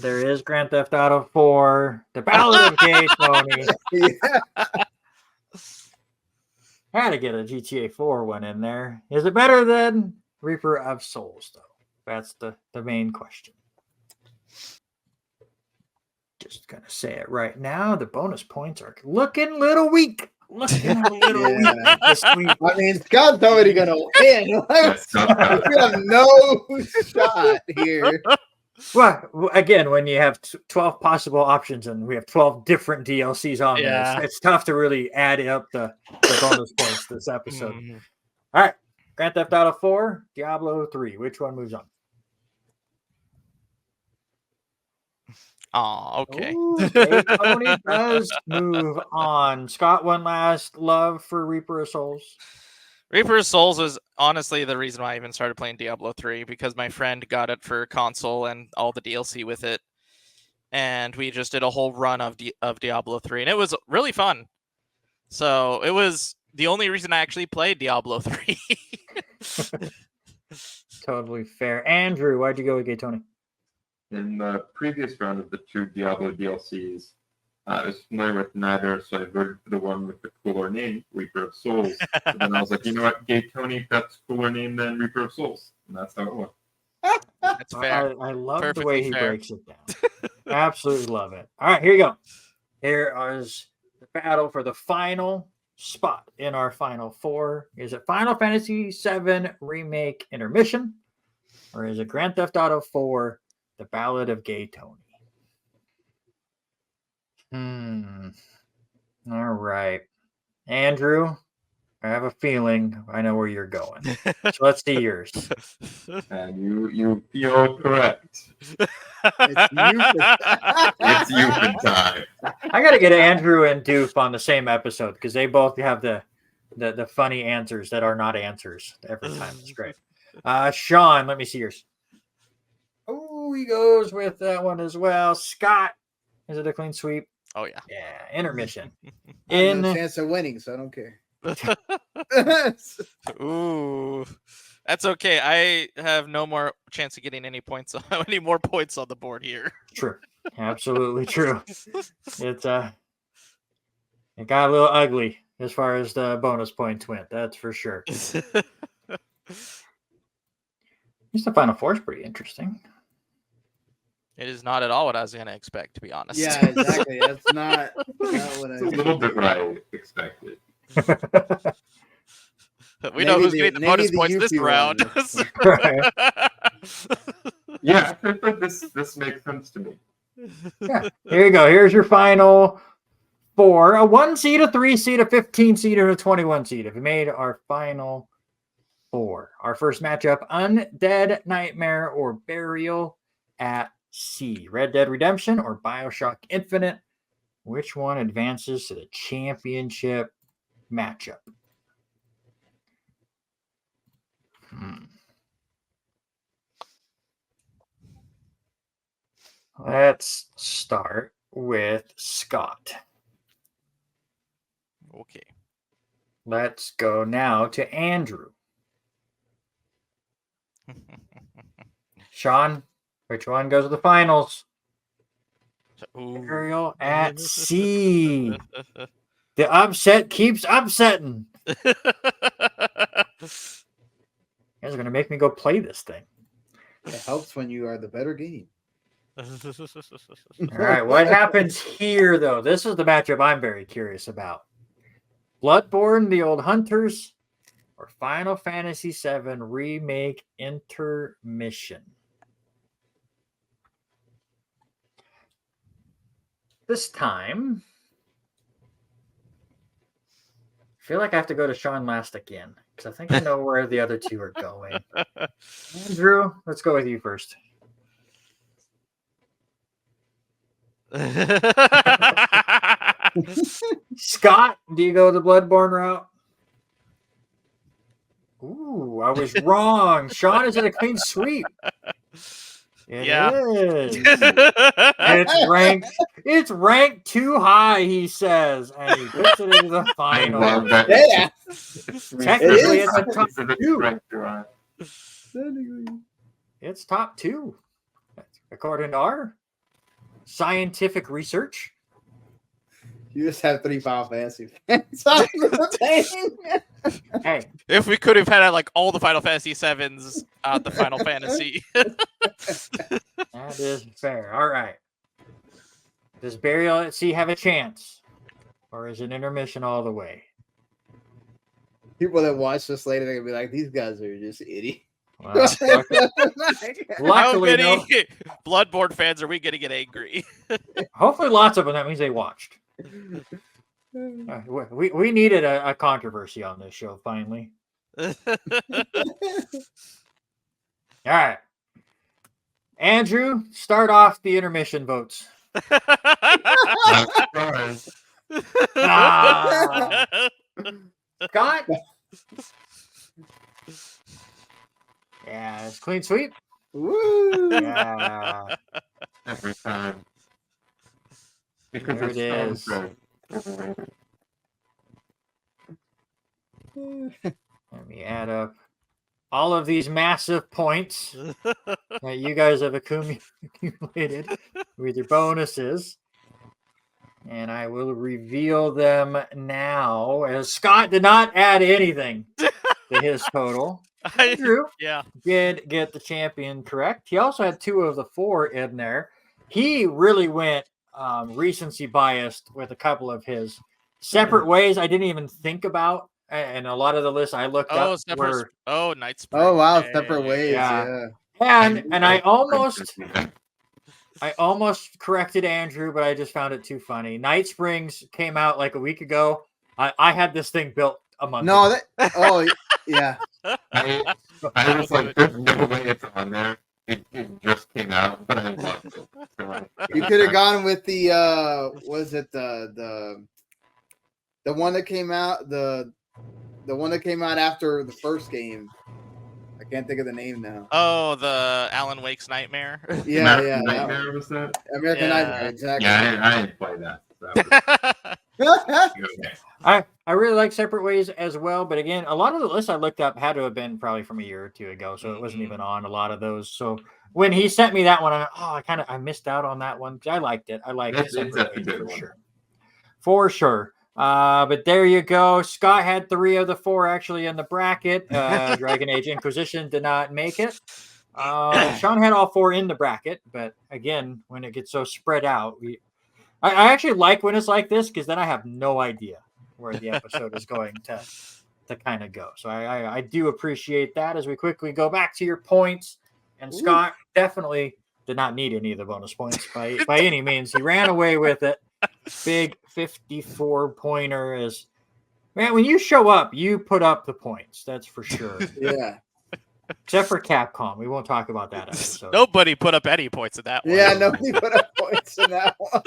There is Grand Theft Auto 4, The Ballad of Gay Tony. Yeah. Had to get a GTA 4 one in there. Is it better than Reaper of Souls, though? That's the main question. Just gonna say it right now. The bonus points are looking a little weak. Looking a little weak this week. I mean, Scott's already gonna win. You have no shot here. Well, again, when you have 12 possible options and we have 12 different DLCs on Yeah. there, it's tough to really add up the bonus points this episode. Mhm. All right. Grand Theft Auto 4, Diablo 3. Which one moves on? Oh, okay. Ooh, Dave Tony does move on. Scott, one last love for Reaper of Souls. Reaper of Souls was honestly the reason why I even started playing Diablo 3, because my friend got it for console and all the DLC with it. And we just did a whole run of Diablo 3, and it was really fun. So it was the only reason I actually played Diablo 3. Totally fair. Andrew, why'd you go with Gay Tony? In the previous round of the 2 Diablo DLCs, I was familiar with neither, so I voted for the one with the cooler name, Reaper of Souls. But then I was like, you know what, Gay Tony, that's a cooler name than Reaper of Souls. And that's how it went. That's fair. I love the Perfectly way he fair. breaks it down. Absolutely love it. All right, here you go. Here is the battle for the final spot in our final 4. Is it Final Fantasy VII Remake Intermission, or is it Grand Theft Auto 4, The Ballad of Gay Tony? All right. Andrew, I have a feeling I know where you're going. So let's see yours. And you feel correct. It's It's Euclid time. I got to get Andrew and Duke on the same episode because they both have the funny answers that are not answers every time. It's great. Sean, let me see yours. Oh, he goes with that one as well. Scott, is it a clean sweep? Oh yeah. Yeah, intermission. I have no chance of winning, so I don't care. Ooh, that's okay. I have no more chance of getting any points, any more points on the board here. True, absolutely true. It got a little ugly as far as the bonus points went. That's for sure. At least the Final Four is pretty interesting. It is not at all what I was going to expect, to be honest. Yeah, exactly. That's not what I It's a little bit what I expected. We know who's getting the bonus points this round. Right. Yeah, I think this makes sense to me. Yeah. Here you go. Here's your final 4. A 1 seed, a 3 seed, a 15 seed, and a 21 seed. If we made our final 4. Our first matchup, Undead Nightmare or Burial at Sea. Red Dead Redemption or BioShock Infinite. Which one advances to the championship matchup? Let's start with Scott. Okay. Let's go now to Andrew. Sean, which one goes to the finals? Burial at Sea. The upset keeps upsetting. You guys are going to make me go play this thing. It helps when you are the better game. All right, what happens here, though? This is the matchup I'm very curious about. Bloodborne, the Old Hunters, or Final Fantasy VII Remake Intermission? This time, I feel like I have to go to Sean last again, because I think I know where the other two are going. Andrew, let's go with you first. Scott, do you go the Bloodborne route? Ooh, I was wrong. Sean is in a clean sweep. It is. It's ranked too high, he says, and he puts it into the final. I love that. Yeah. Technically, It is. it's a top 2. It's top 2, according to our scientific research. You just have 3 Final Fantasy fans on the thing. Hey, if we could have had like all the Final Fantasy sevens at the Final Fantasy. that is fair. All right. Does Burial at Sea have a chance? Or is it intermission all the way? People that watch this later, they're going to be like, these guys are just idiots. Well, How luckily, many no. Bloodborne fans are we going to get angry? Hopefully lots of them. That means they watched. We needed a controversy on this show, finally. All right. Andrew, start off the intermission votes Ah. Scott. Yeah, it's clean sweep. Woo! Yeah, Every time. Because there it is. Let me add up all of these massive points that you guys have accumulated with your bonuses. And I will reveal them now, as Scott did not add anything to his total. Andrew Yeah. did get the champion correct. He also had 2 of the 4 in there. He really went recency biased with a couple of his separate ways I didn't even think about. And a lot of the lists I looked up were Night Spring. Oh wow, separate ways. Yeah. Yeah. and I almost corrected Andrew, but I just found it too funny. Night Springs came out like a week ago. I had this thing built a month No, ago. yeah. I was like, there's no way it's on there. It just came out, but I loved it. So You could have gone with the was it the one that came out the one that came out after the first game. I can't think of the name now. Oh, the Alan Wake's Nightmare. Yeah, American yeah. Nightmare was that? American Yeah. Nightmare, exactly. Yeah, I didn't play that. Okay. I really like Separate Ways as well, but again, a lot of the lists I looked up had to have been probably from a year or 2 ago, so it wasn't even on a lot of those. So when he sent me that one, I missed out on that one. I liked it. I liked It's Separate a Ways good for one. sure. For sure. But there you go. Scott had 3 of the 4 actually in the bracket. Dragon Age Inquisition did not make it. Sean had all 4 in the bracket, but again, when it gets so spread out, I actually like when it's like this because then I have no idea where the episode is going to kind of go. So I do appreciate that. As we quickly go back to your points, and Scott definitely did not need any of the bonus points by any means. He ran away with it. Big 54 pointer is, man, when you show up, you put up the points. That's for sure. Yeah. Except for Capcom. We won't talk about that episode. Nobody put up any points in that one. Yeah, nobody put up points in that one.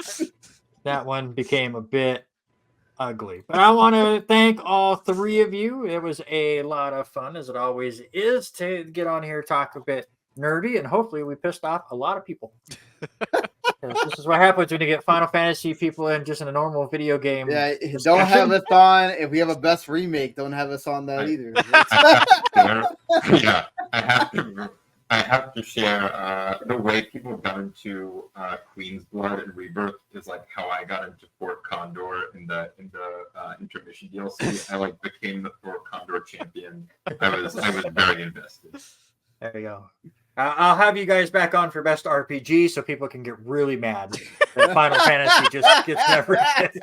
That one became a bit ugly. But I want to thank all 3 of you. It was a lot of fun, as it always is, to get on here, talk a bit nerdy, and hopefully we pissed off a lot of people. This is what happens when you get Final Fantasy people in just in a normal video game. Yeah, discussion. don't have us on. If we have a best remake, don't have us on that either. I have to share the way people got into Queen's Blood and Rebirth is like how I got into Fort Condor in the intermission DLC. I became the Fort Condor champion. I was very invested. There you go. I'll have you guys back on for best RPG so people can get really mad that Final Fantasy just gets never hit.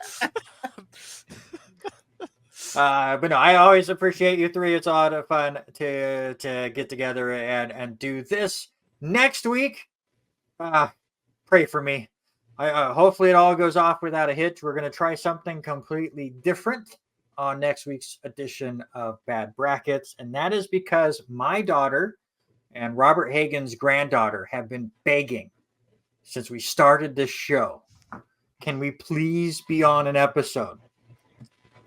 But no, I always appreciate you 3. It's a lot of fun to get together and do this. Next week, pray for me. Hopefully it all goes off without a hitch. We're going to try something completely different on next week's edition of Bad Brackets. And that is because my daughter and Robert Hagen's granddaughter have been begging since we started this show. Can we please be on an episode?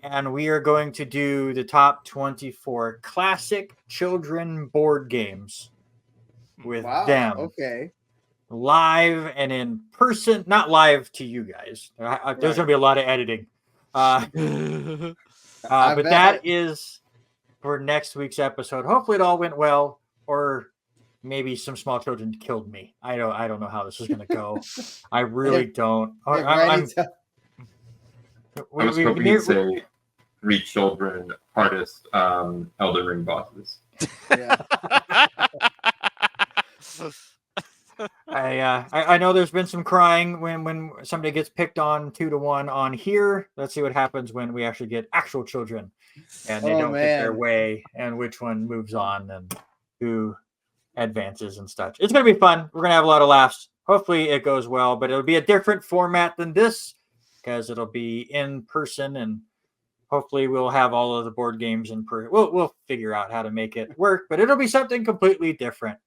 And we are going to do the top 24 classic children board games with them. Okay. Live and in person. Not live to you guys. There's going to be a lot of editing. But that is for next week's episode. Hopefully it all went well, or maybe some small children killed me. I don't know how this is going to go. I really don't. I was hoping you'd say 3 children, hardest Elden Ring bosses. Yeah. I know there's been some crying when somebody gets picked on 2-1 on here. Let's see what happens when we actually get actual children and they don't get their way, and which one moves on and who advances and such. It's going to be fun. We're going to have a lot of laughs. Hopefully it goes well, but it'll be a different format than this because it'll be in person, and hopefully we'll have all of the board games in person. We'll figure out how to make it work, but it'll be something completely different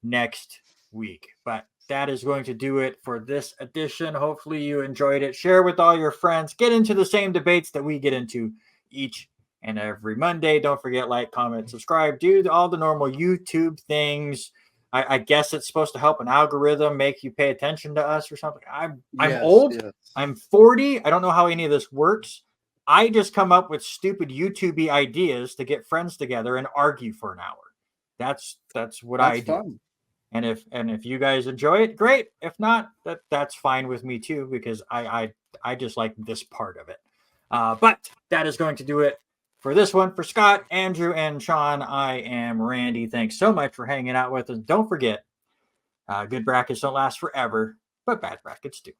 next week. But that is going to do it for this edition. Hopefully you enjoyed it. Share with all your friends. Get into the same debates that we get into each and every Monday. Don't forget, like, comment, subscribe, do all the normal YouTube things. I guess it's supposed to help an algorithm make you pay attention to us or something. I'm Yes, old. yes. I'm 40. I don't know how any of this works. I just come up with stupid YouTube ideas to get friends together and argue for an hour. That's what I do. Fun. And if you guys enjoy it, great. If not, that's fine with me too, because I just like this part of it. But that is going to do it for this one. For Scott, Andrew, and Sean, I am Randy. Thanks so much for hanging out with us. Don't forget, good brackets don't last forever, but bad brackets do.